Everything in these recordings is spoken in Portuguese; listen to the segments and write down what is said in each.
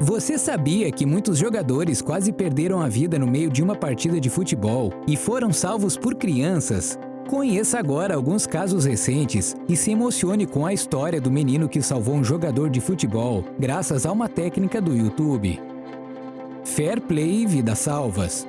Você sabia que muitos jogadores quase perderam a vida no meio de uma partida de futebol e foram salvos por crianças? Conheça agora alguns casos recentes e se emocione com a história do menino que salvou um jogador de futebol graças a uma técnica do YouTube. Fair Play e Vidas Salvas.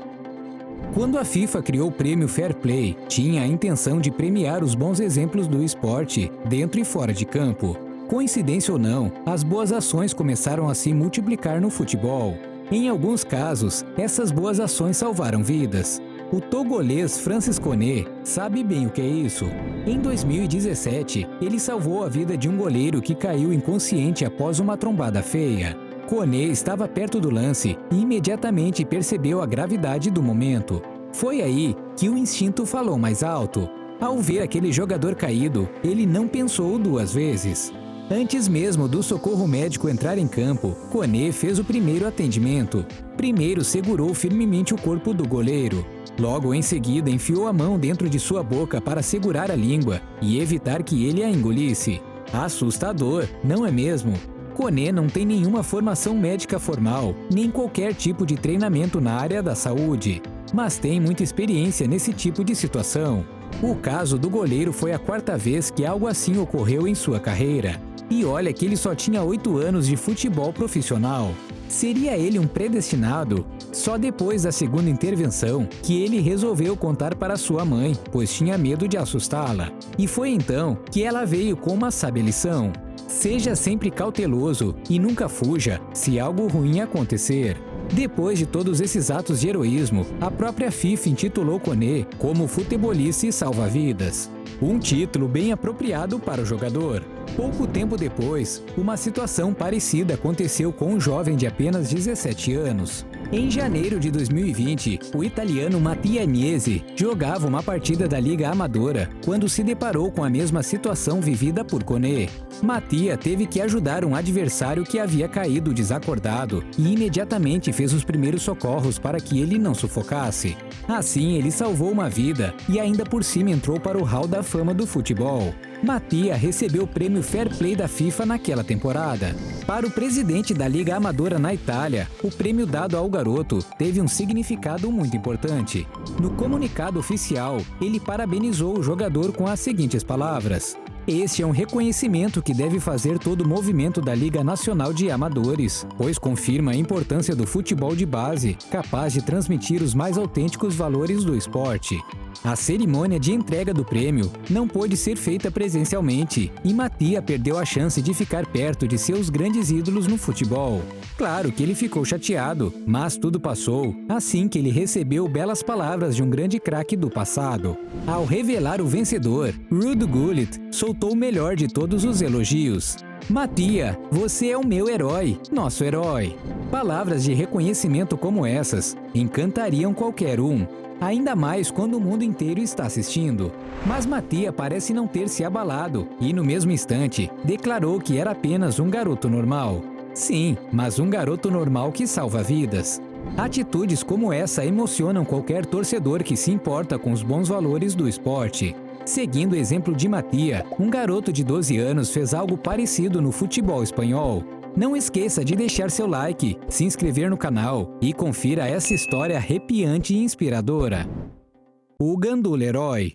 Quando a FIFA criou o prêmio Fair Play, tinha a intenção de premiar os bons exemplos do esporte, dentro e fora de campo. Coincidência ou não, as boas ações começaram a se multiplicar no futebol. Em alguns casos, essas boas ações salvaram vidas. O togolês Francis Koné sabe bem o que é isso. Em 2017, ele salvou a vida de um goleiro que caiu inconsciente após uma trombada feia. Koné estava perto do lance e imediatamente percebeu a gravidade do momento. Foi aí que o instinto falou mais alto. Ao ver aquele jogador caído, ele não pensou duas vezes. Antes mesmo do socorro médico entrar em campo, Koné fez o primeiro atendimento. Primeiro segurou firmemente o corpo do goleiro. Logo em seguida enfiou a mão dentro de sua boca para segurar a língua e evitar que ele a engolisse. Assustador, não é mesmo? Koné não tem nenhuma formação médica formal, nem qualquer tipo de treinamento na área da saúde, mas tem muita experiência nesse tipo de situação. O caso do goleiro foi a quarta vez que algo assim ocorreu em sua carreira. E olha que ele só tinha 8 anos de futebol profissional. Seria ele um predestinado? Só depois da segunda intervenção que ele resolveu contar para sua mãe, pois tinha medo de assustá-la. E foi então que ela veio com uma sábia lição. Seja sempre cauteloso e nunca fuja se algo ruim acontecer. Depois de todos esses atos de heroísmo, a própria FIFA intitulou Koné como futebolista e salva-vidas. Um título bem apropriado para o jogador. Pouco tempo depois, uma situação parecida aconteceu com um jovem de apenas 17 anos. Em janeiro de 2020, o italiano Mattia Agnese jogava uma partida da Liga Amadora quando se deparou com a mesma situação vivida por Koné. Mattia teve que ajudar um adversário que havia caído desacordado e imediatamente fez os primeiros socorros para que ele não sufocasse. Assim, ele salvou uma vida e ainda por cima entrou para o Hall da Fama do futebol. Mattia recebeu o prêmio Fair Play da FIFA naquela temporada. Para o presidente da Liga Amadora na Itália, o prêmio dado ao garoto teve um significado muito importante. No comunicado oficial, ele parabenizou o jogador com as seguintes palavras: "Este é um reconhecimento que deve fazer todo o movimento da Liga Nacional de Amadores, pois confirma a importância do futebol de base, capaz de transmitir os mais autênticos valores do esporte." A cerimônia de entrega do prêmio não pôde ser feita presencialmente e Mattia perdeu a chance de ficar perto de seus grandes ídolos no futebol. Claro que ele ficou chateado, mas tudo passou assim que ele recebeu belas palavras de um grande craque do passado. Ao revelar o vencedor, Ruud Gullit soltou o melhor de todos os elogios. "Mattia, você é o meu herói, nosso herói." Palavras de reconhecimento como essas encantariam qualquer um, ainda mais quando o mundo inteiro está assistindo. Mas Mattia parece não ter se abalado e, no mesmo instante, declarou que era apenas um garoto normal. Sim, mas um garoto normal que salva vidas. Atitudes como essa emocionam qualquer torcedor que se importa com os bons valores do esporte. Seguindo o exemplo de Mattia, um garoto de 12 anos fez algo parecido no futebol espanhol. Não esqueça de deixar seu like, se inscrever no canal e confira essa história arrepiante e inspiradora. O Gandula Herói.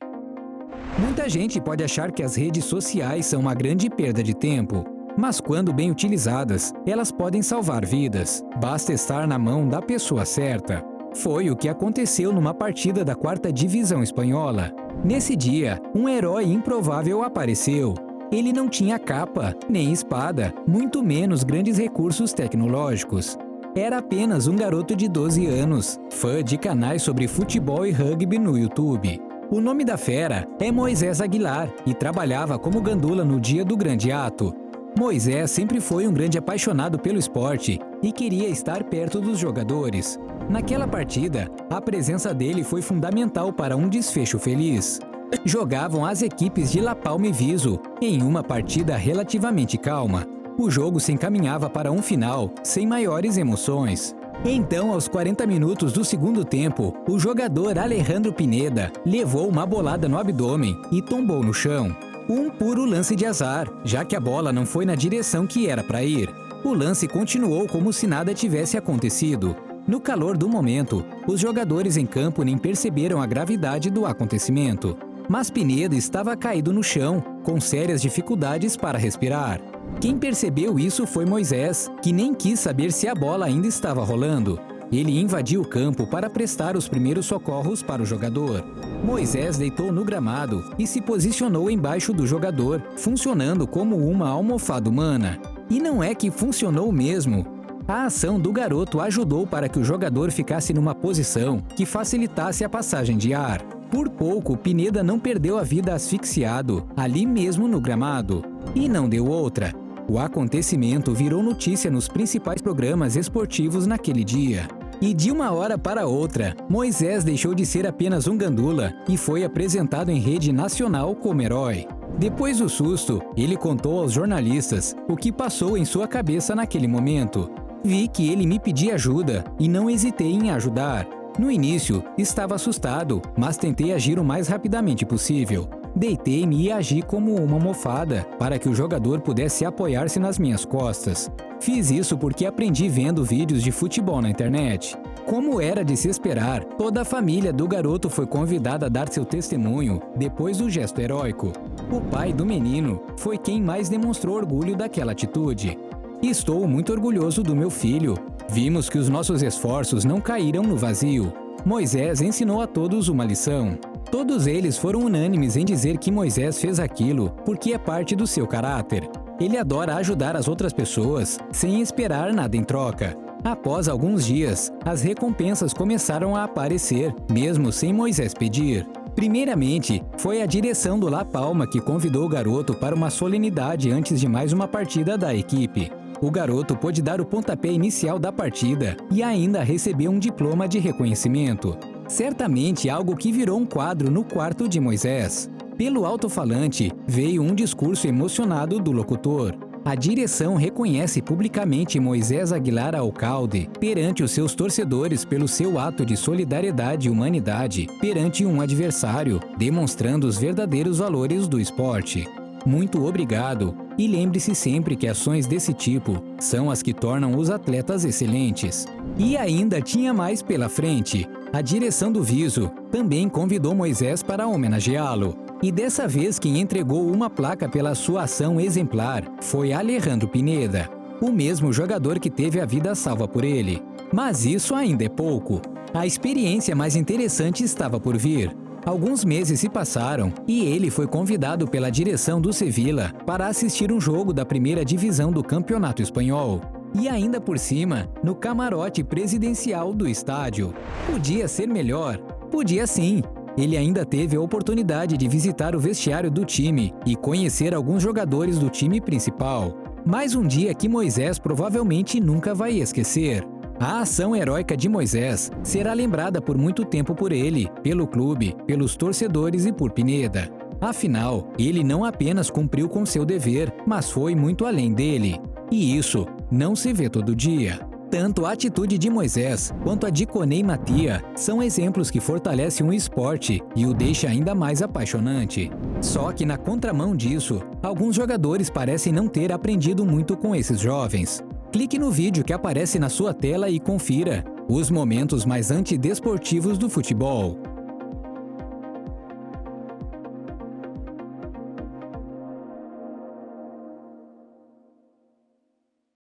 Muita gente pode achar que as redes sociais são uma grande perda de tempo, mas quando bem utilizadas, elas podem salvar vidas. Basta estar na mão da pessoa certa. Foi o que aconteceu numa partida da 4ª Divisão Espanhola. Nesse dia, um herói improvável apareceu. Ele não tinha capa, nem espada, muito menos grandes recursos tecnológicos. Era apenas um garoto de 12 anos, fã de canais sobre futebol e rugby no YouTube. O nome da fera é Moisés Aguilar e trabalhava como gandula no dia do grande ato. Moisés sempre foi um grande apaixonado pelo esporte e queria estar perto dos jogadores. Naquela partida, a presença dele foi fundamental para um desfecho feliz. Jogavam as equipes de La Palma e Viso em uma partida relativamente calma. O jogo se encaminhava para um final sem maiores emoções. Então, aos 40 minutos do segundo tempo, o jogador Alejandro Pineda levou uma bolada no abdômen e tombou no chão. Um puro lance de azar, já que a bola não foi na direção que era para ir. O lance continuou como se nada tivesse acontecido. No calor do momento, os jogadores em campo nem perceberam a gravidade do acontecimento. Mas Pineda estava caído no chão, com sérias dificuldades para respirar. Quem percebeu isso foi Moisés, que nem quis saber se a bola ainda estava rolando. Ele invadiu o campo para prestar os primeiros socorros para o jogador. Moisés deitou no gramado e se posicionou embaixo do jogador, funcionando como uma almofada humana. E não é que funcionou mesmo. A ação do garoto ajudou para que o jogador ficasse numa posição que facilitasse a passagem de ar. Por pouco, Pineda não perdeu a vida asfixiado, ali mesmo no gramado. E não deu outra. O acontecimento virou notícia nos principais programas esportivos naquele dia. E de uma hora para outra, Moisés deixou de ser apenas um gandula e foi apresentado em rede nacional como herói. Depois do susto, ele contou aos jornalistas o que passou em sua cabeça naquele momento. Vi que ele me pedia ajuda e não hesitei em ajudar. No início, estava assustado, mas tentei agir o mais rapidamente possível. Deitei-me e agi como uma almofada para que o jogador pudesse apoiar-se nas minhas costas. Fiz isso porque aprendi vendo vídeos de futebol na internet. Como era de se esperar, toda a família do garoto foi convidada a dar seu testemunho depois do gesto heróico. O pai do menino foi quem mais demonstrou orgulho daquela atitude. Estou muito orgulhoso do meu filho. Vimos que os nossos esforços não caíram no vazio. Moisés ensinou a todos uma lição. Todos eles foram unânimes em dizer que Moisés fez aquilo porque é parte do seu caráter. Ele adora ajudar as outras pessoas sem esperar nada em troca. Após alguns dias, as recompensas começaram a aparecer, mesmo sem Moisés pedir. Primeiramente, foi a direção do La Palma que convidou o garoto para uma solenidade antes de mais uma partida da equipe. O garoto pôde dar o pontapé inicial da partida e ainda recebeu um diploma de reconhecimento. Certamente algo que virou um quadro no quarto de Moisés. Pelo alto-falante, veio um discurso emocionado do locutor. A direção reconhece publicamente Moisés Aguilar Alcalde perante os seus torcedores pelo seu ato de solidariedade e humanidade perante um adversário, demonstrando os verdadeiros valores do esporte. Muito obrigado e lembre-se sempre que ações desse tipo são as que tornam os atletas excelentes. E ainda tinha mais pela frente. A direção do Viso também convidou Moisés para homenageá-lo. E dessa vez quem entregou uma placa pela sua ação exemplar foi Alejandro Pineda, o mesmo jogador que teve a vida salva por ele. Mas isso ainda é pouco. A experiência mais interessante estava por vir. Alguns meses se passaram e ele foi convidado pela direção do Sevilla para assistir um jogo da primeira divisão do Campeonato Espanhol. E ainda por cima, no camarote presidencial do estádio. Podia ser melhor? Podia sim. Ele ainda teve a oportunidade de visitar o vestiário do time e conhecer alguns jogadores do time principal. Mais um dia que Moisés provavelmente nunca vai esquecer. A ação heróica de Moisés será lembrada por muito tempo por ele, pelo clube, pelos torcedores e por Pineda. Afinal, ele não apenas cumpriu com seu dever, mas foi muito além dele. E isso não se vê todo dia. Tanto a atitude de Moisés quanto a de Konei Matia são exemplos que fortalecem o esporte e o deixa ainda mais apaixonante. Só que na contramão disso, alguns jogadores parecem não ter aprendido muito com esses jovens. Clique no vídeo que aparece na sua tela e confira os momentos mais antidesportivos do futebol.